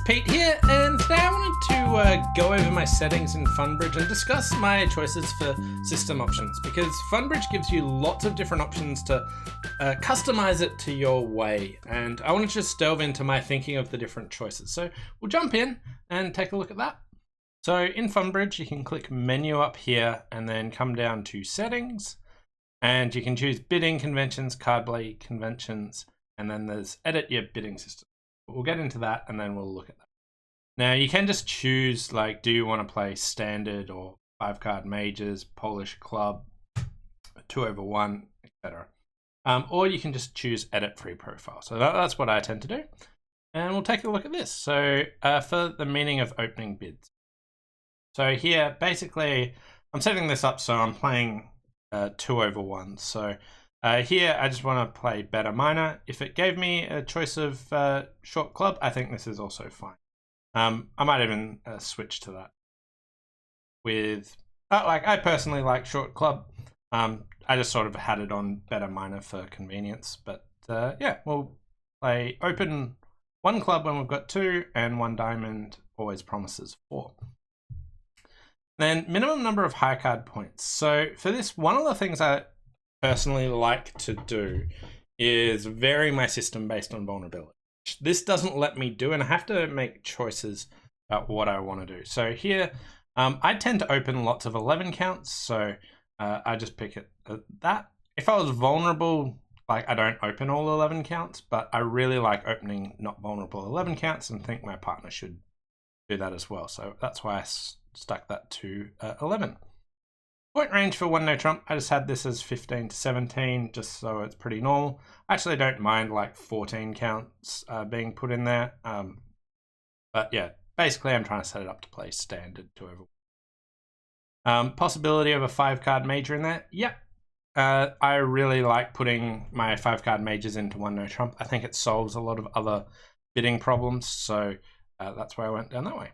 Pete here, and today I wanted to go over my settings in Funbridge and discuss my choices for system options, because Funbridge gives you lots of different options to customize it to your way, and I want to just delve into my thinking of the different choices. So we'll jump in and take a look at that. So in Funbridge, you can click menu up here and then come down to settings, and you can choose bidding conventions, card play conventions, and then there's edit your bidding system. We'll get into that and then we'll look at that. Now you can just choose, like, do you want to play standard or 5-card majors, Polish club, 2/1, etc. Or you can just choose edit free profile. So that's what I tend to do. And we'll take a look at this. So for the meaning of opening bids. So here, basically, I'm setting this up so I'm playing 2/1. So here, I just want to play better minor. If it gave me a choice of short club, I think this is also fine. I might even switch to that. With, I personally like short club. I just sort of had it on better minor for convenience. But yeah, we'll play open 1 club when we've got 2, and 1 diamond always promises 4. Then minimum number of high card points. So for this, one of the things I personally like to do is vary my system based on vulnerability. This doesn't let me do, and I have to make choices about what I want to do. So here, I tend to open lots of 11 counts, so I just pick it that. If I was vulnerable, like, I don't open all 11 counts, but I really like opening not vulnerable 11 counts and think my partner should do that as well. So that's why I stuck that to 11. Point range for 1 no trump, I just had this as 15 to 17, just so it's pretty normal. I actually don't mind like 14 counts being put in there. But yeah, basically I'm trying to set it up to play standard to everyone. Possibility of a 5-card major in there, yep. I really like putting my 5-card majors into 1 no trump. I think it solves a lot of other bidding problems, so that's why I went down that way.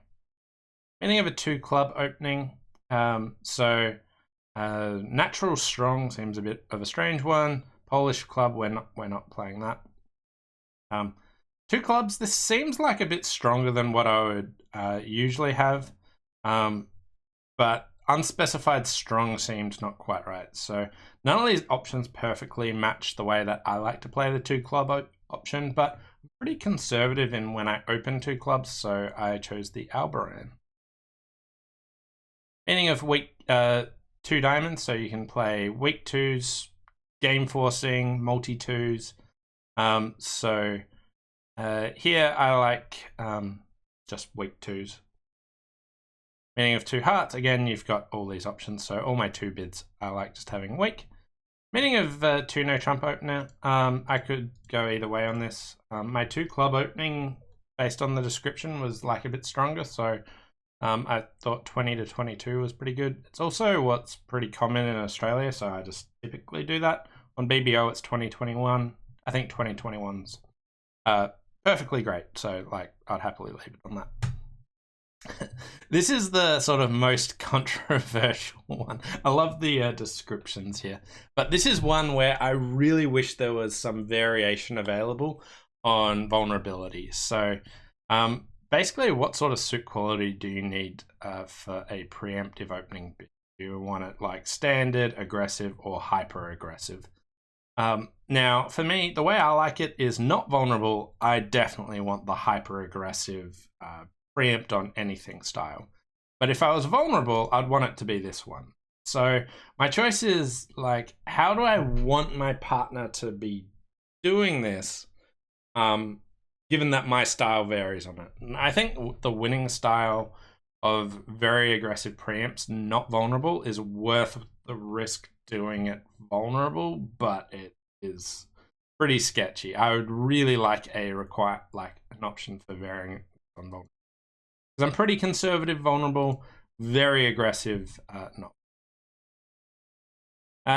Meaning of a 2 club opening, natural strong seems a bit of a strange one. Polish club, we're not playing that. 2 clubs, this seems like a bit stronger than what I would usually have, but unspecified strong seems not quite right. So none of these options perfectly match the way that I like to play the 2 club option, but I'm pretty conservative in when I open 2 clubs, so I chose the Albaran. Meaning of weak 2 diamonds, so you can play weak 2s, game forcing, multi 2s. Here I like just weak 2s. Meaning of 2 hearts, again, you've got all these options, so all my 2 bids I like just having weak. Meaning of 2 no trump opener, I could go either way on this. My 2 club opening, based on the description, was like a bit stronger, so I thought 20 to 22 was pretty good. It's also what's pretty common in Australia, so I just typically do that. On BBO, it's 2021. I think 2021's perfectly great, so like I'd happily leave it on that. This is the sort of most controversial one. I love the descriptions here, but this is one where I really wish there was some variation available on vulnerabilities. So basically, what sort of suit quality do you need for a preemptive opening bid? Do you want it like standard, aggressive, or hyper aggressive? Now, for me, the way I like it is not vulnerable. I definitely want the hyper aggressive preempt on anything style. But if I was vulnerable, I'd want it to be this one. So my choice is, like, how do I want my partner to be doing this? Given that my style varies on it. And I think the winning style of very aggressive preempts, not vulnerable, is worth the risk doing it vulnerable, but it is pretty sketchy. I would really like an option for varying on vulnerable. Because I'm pretty conservative vulnerable, very aggressive not.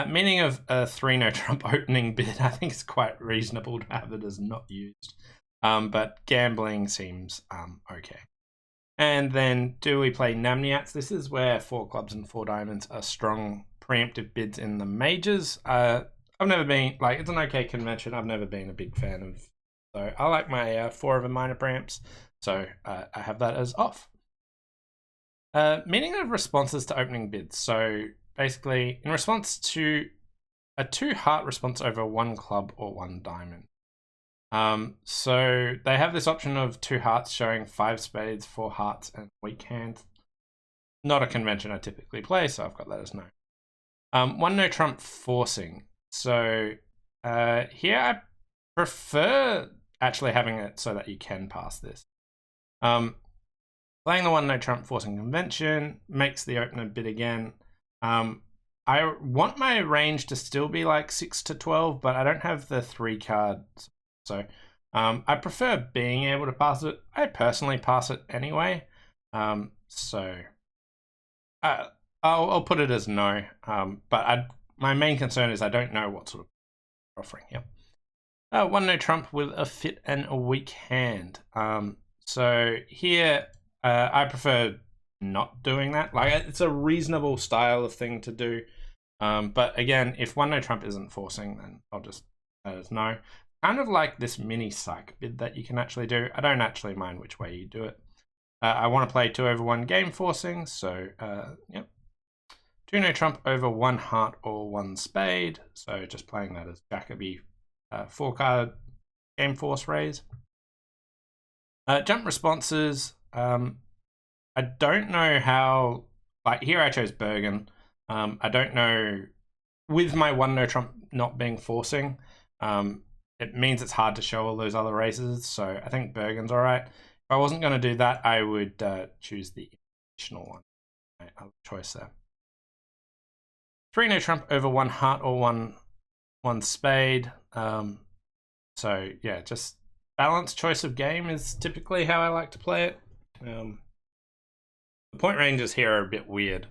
Meaning of a 3 no trump opening bid, I think it's quite reasonable to have it as not used. But gambling seems okay. And then, do we play Namniats? This is where 4 clubs and 4 diamonds are strong preemptive bids in the majors. I've never been, like, it's an okay convention. I've never been a big fan of, so I like my 4 of a minor preamps. So I have that as off. Meaning of responses to opening bids. So basically, in response to a 2 heart response over 1 club or 1 diamond. So they have this option of 2 hearts showing 5 spades, 4 hearts, and weak hand. Not a convention I typically play, so I've got that as no. 1 no trump forcing. So here I prefer actually having it so that you can pass this. Playing the 1 no trump forcing convention makes the opener bid again. I want my range to still be like 6 to 12, but I don't have the 3 cards. So I prefer being able to pass it. I personally pass it anyway. So I'll put it as no. But my main concern is I don't know what sort of offering here. 1 no trump with a fit and a weak hand. So here I prefer not doing that. Like, it's a reasonable style of thing to do. But again, if 1 no trump isn't forcing, then I'll just let us know. Kind of like this mini psych bid that you can actually do. I don't actually mind which way you do it. I want to play 2 over 1 game forcing, so yep. 2 no trump over 1 heart or 1 spade. So just playing that as Jacoby 4 card game force raise. Jump responses. I don't know how, like here I chose Bergen. I don't know, with my 1 no trump not being forcing, it means it's hard to show all those other races, so I think Bergen's alright. If I wasn't going to do that, I would choose the additional one. Other choice there. 3 no trump over 1 heart or 1 spade. So yeah, just balanced choice of game is typically how I like to play it. The point ranges here are a bit weird.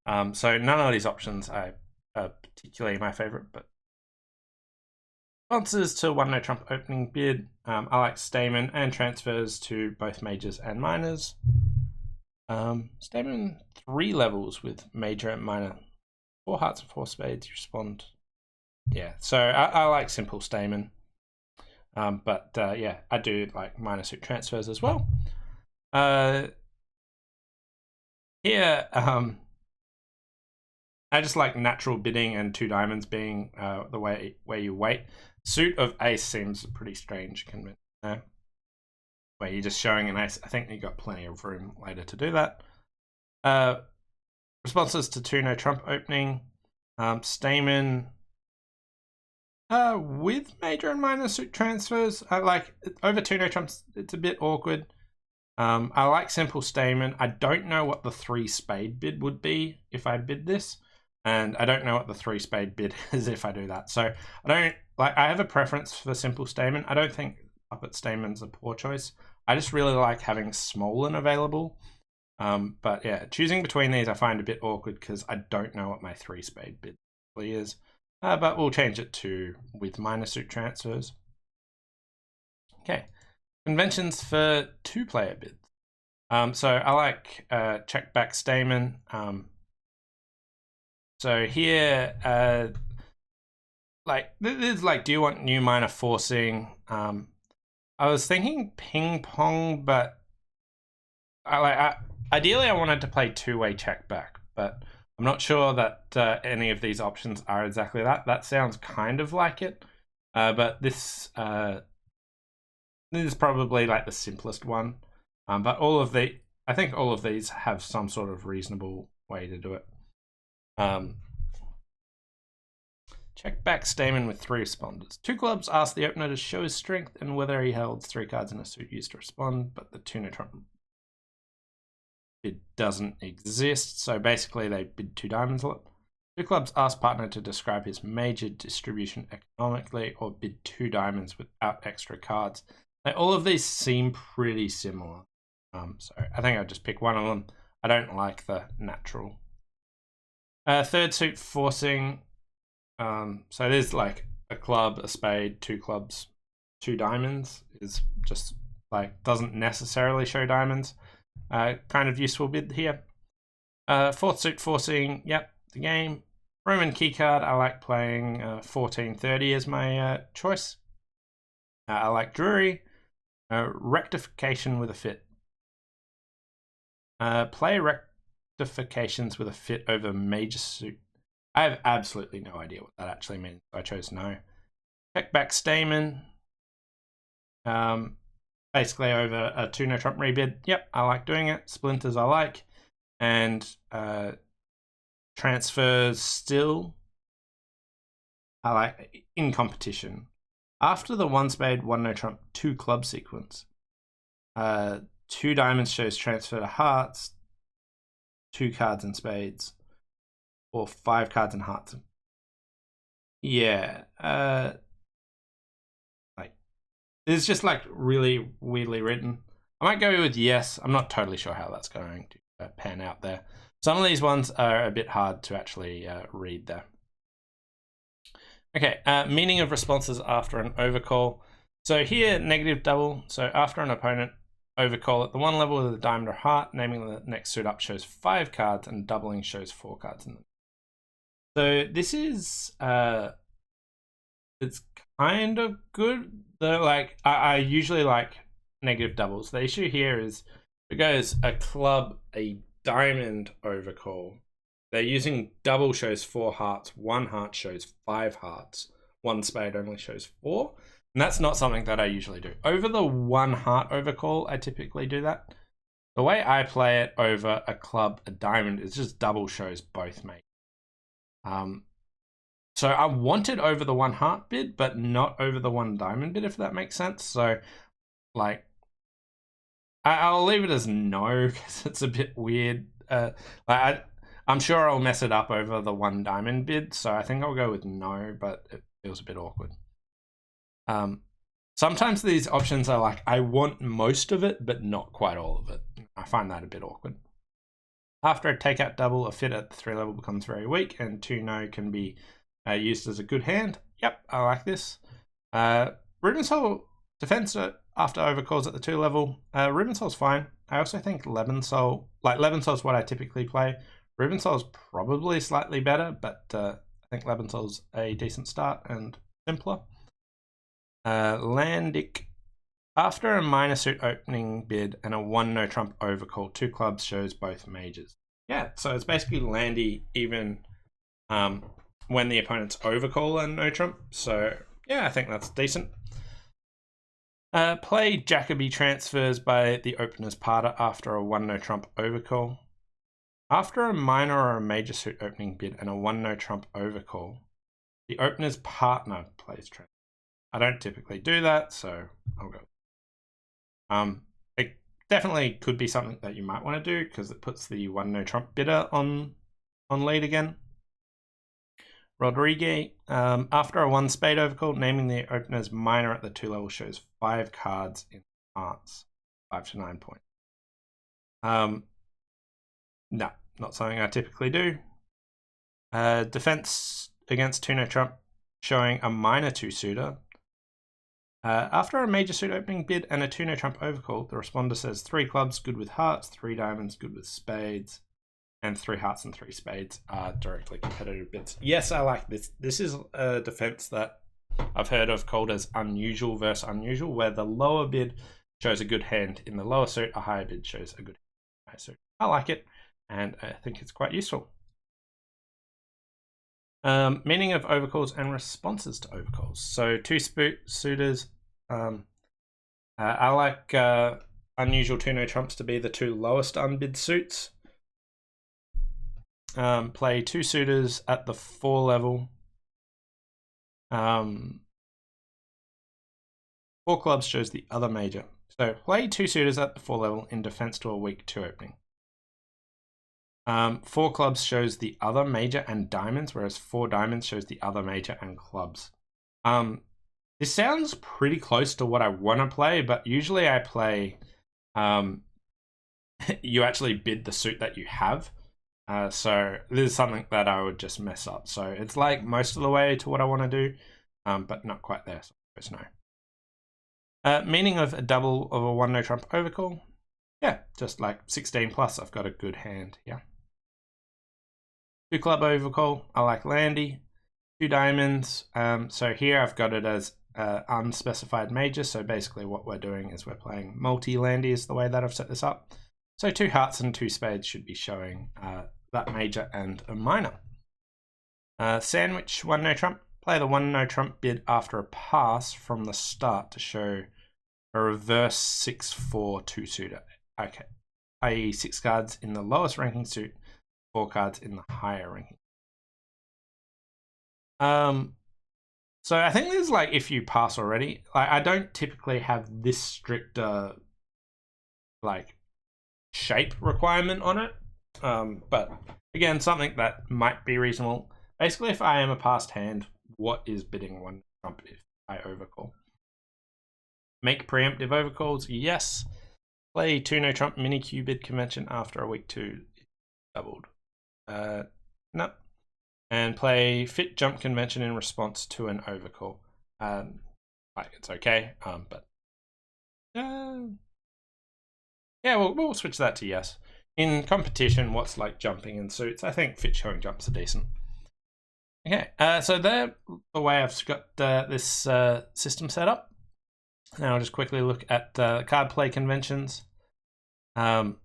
So none of these options are particularly my favorite, but responses to 1 no trump opening bid. I like Stamen and transfers to both majors and minors. Stamen 3 levels with major and minor. 4 hearts and 4 spades, you respond. Yeah, so I like simple Stamen. But yeah, I do like minor suit transfers as well. Here, I just like natural bidding and 2 diamonds being the way where you wait. Suit of ace seems a pretty strange convention there, where you're just showing an ace. I think you got plenty of room later to do that. Responses to 2 no trump opening. Stamen with major and minor suit transfers. I like over 2 no trumps. It's a bit awkward. I like simple Stamen. I don't know what the 3 spade bid would be if I bid this, and I don't know what the 3 spade bid is if I do that. So I have a preference for simple Stamen. I don't think puppet Stamen's a poor choice. I just really like having Smolin available. But yeah, choosing between these I find a bit awkward because I don't know what my 3 spade bid really is. But we'll change it to with minor suit transfers. Okay. Conventions for 2-player bids. So I like check back Stamen. So here, like this is like, do you want new minor forcing? I was thinking ping pong, but ideally I wanted to play 2-way check back, but I'm not sure that any of these options are exactly that. That sounds kind of like it, but this is probably like the simplest one. But I think all of these have some sort of reasonable way to do it. Check back Stamen with 3 responders. 2 clubs ask the opener to show his strength and whether he holds 3 cards in a suit used to respond, but the 2 no trump bid doesn't exist, so basically they bid 2 diamonds a lot. 2 clubs ask partner to describe his major distribution economically or bid 2 diamonds without extra cards. Now, all of these seem pretty similar, so I think I'll just pick one of them. I don't like the natural. 3rd suit forcing. So there's like a club, a spade, 2 clubs, 2 diamonds is just like doesn't necessarily show diamonds. Kind of useful bid here. 4th suit forcing, yep, the game. Roman keycard, I like playing 1430 as my choice. I like Drury. Rectification with a fit. Play rectifications with a fit over major suit. I have absolutely no idea what that actually means. I chose no. Check back Stamen. Basically over a 2 no trump rebid. Yep, I like doing it. Splinters I like. And transfers still I like in competition. After the 1 spade, 1 no trump, 2 club sequence. 2 diamonds shows transfer to hearts, 2 cards and spades, or 5 cards and hearts. Yeah, like it's just like really weirdly written. I might go with yes. I'm not totally sure how that's going to pan out there. Some of these ones are a bit hard to actually read there. Okay, meaning of responses after an overcall. So here, negative double. So after an opponent overcall at the 1 level with a diamond or heart, naming the next suit up shows 5 cards and doubling shows 4 cards in them. So this is it's kind of good though. Like I usually like negative doubles. The issue here is it goes a club, a diamond overcall. They're using double shows 4 hearts, 1 heart shows 5 hearts, 1 spade only shows 4. And that's not something that I usually do. Over the 1 heart overcall, I typically do that. The way I play it over a club, a diamond, is just double shows both mates. So I wanted over the 1 heart bid, but not over the 1 diamond bid, if that makes sense. So, like, I'll leave it as no, because it's a bit weird. I'm sure I'll mess it up over the 1 diamond bid, so I think I'll go with no, but it feels a bit awkward. Sometimes these options are like, I want most of it, but not quite all of it. I find that a bit awkward. After a takeout double, a fit at the 3 level becomes very weak, and 2 no can be used as a good hand. Yep, I like this. Rubensoul defense after overcalls at the 2 level. Rubensoul's fine. I also think Lebensoul, Lebensoul's what I typically play. Rubensoul's probably slightly better, but I think Lebensoul's a decent start and simpler. Landic. After a minor suit opening bid and a 1 no trump overcall, 2 clubs shows both majors. Yeah, so it's basically Landy even when the opponent's overcall and no trump. So yeah, I think that's decent. Play Jacoby transfers by the opener's parter after a 1 no trump overcall. After a minor or a major suit opening bid and a 1 no trump overcall, the opener's partner plays transfer. I don't typically do that, so I'll go. It definitely could be something that you might want to do because it puts the 1 no trump bidder on lead again. Rodriguez, after a 1 spade overcall, naming the opener's minor at the 2 level shows 5 cards in hearts, 5 to 9 points. No, not something I typically do. Defense against 2 no trump, showing a minor 2 suitor. After a major suit opening bid and a 2 no trump overcall, the responder says 3 clubs good with hearts, 3 diamonds good with spades, and 3 hearts and 3 spades are directly competitive bids. Yes, I like this. This is a defense that I've heard of called as unusual versus unusual, where the lower bid shows a good hand in the lower suit, a higher bid shows a good hand in the higher suit. I like it, and I think it's quite useful. Meaning of overcalls and responses to overcalls. So 2 suitors. I like unusual 2 no trumps to be the 2 lowest unbid suits. Play 2 suitors at the 4 level. 4 clubs shows the other major. So play 2 suitors at the 4 level in defense to a weak 2 opening. 4 clubs shows the other major and diamonds, whereas 4 diamonds shows the other major and clubs. This sounds pretty close to what I want to play, but usually I play you actually bid the suit that you have. So this is something that I would just mess up. So it's like most of the way to what I want to do, but not quite there, so there's no. Meaning of a double of a 1 no trump overcall. Yeah, just like 16 plus, I've got a good hand, yeah. 2 club overcall, I like Landy. 2 diamonds, so here I've got it as unspecified majors. So basically what we're doing is we're playing multi-landy is the way that I've set this up. So 2 hearts and 2 spades should be showing that major and a minor. Sandwich 1 no trump. Play the 1 no trump bid after a pass from the start to show a reverse 6-4 2 suitor. Okay, i.e. 6 cards in the lowest ranking suit, 4 cards in the higher ranking. So I think there's like if you pass already. Like I don't typically have this strict like shape requirement on it. But again, something that might be reasonable. Basically, if I am a passed hand, what is bidding 1 trump if I overcall? Make preemptive overcalls, yes. Play 2 no trump mini Q bid convention after a week 2 doubled. No. And play fit jump convention in response to an overcall. Like it's okay, but yeah, we'll switch that to yes. In competition, what's like jumping in suits? I think fit showing jumps are decent. Okay, so there the way I've got this system set up. Now I'll just quickly look at card play conventions. So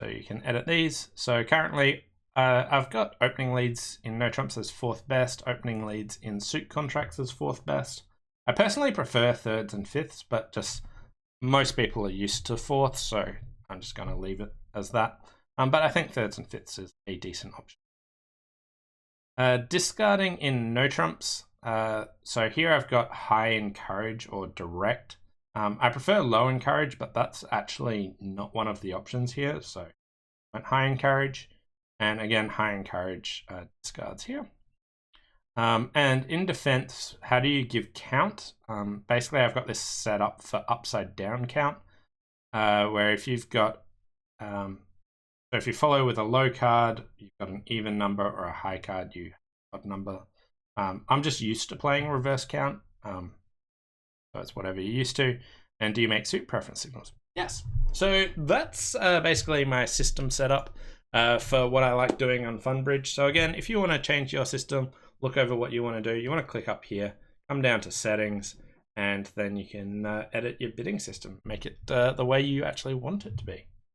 you can edit these. So currently I've got opening leads in no trumps as 4th best, opening leads in suit contracts as 4th best. I personally prefer 3rds and 5ths, but just most people are used to 4th, so I'm just going to leave it as that. But I think 3rds and 5ths is a decent option. Discarding in no trumps. So here I've got high encourage or direct. I prefer low encourage, but that's actually not one of the options here. So I went high encourage, and again high encourage discards here. And in defense, how do you give count? Basically, I've got this set up for upside down count, where if you've got so if you follow with a low card, you've got an even number, or a high card, you have odd number. I'm just used to playing reverse count, so it's whatever you're used to. And do you make suit preference signals? Yes. So that's basically my system setup for what I like doing on FunBridge. So again, if you want to change your system, look over what you want to do. You want to click up here, come down to settings, and then you can edit your bidding system, make it the way you actually want it to be.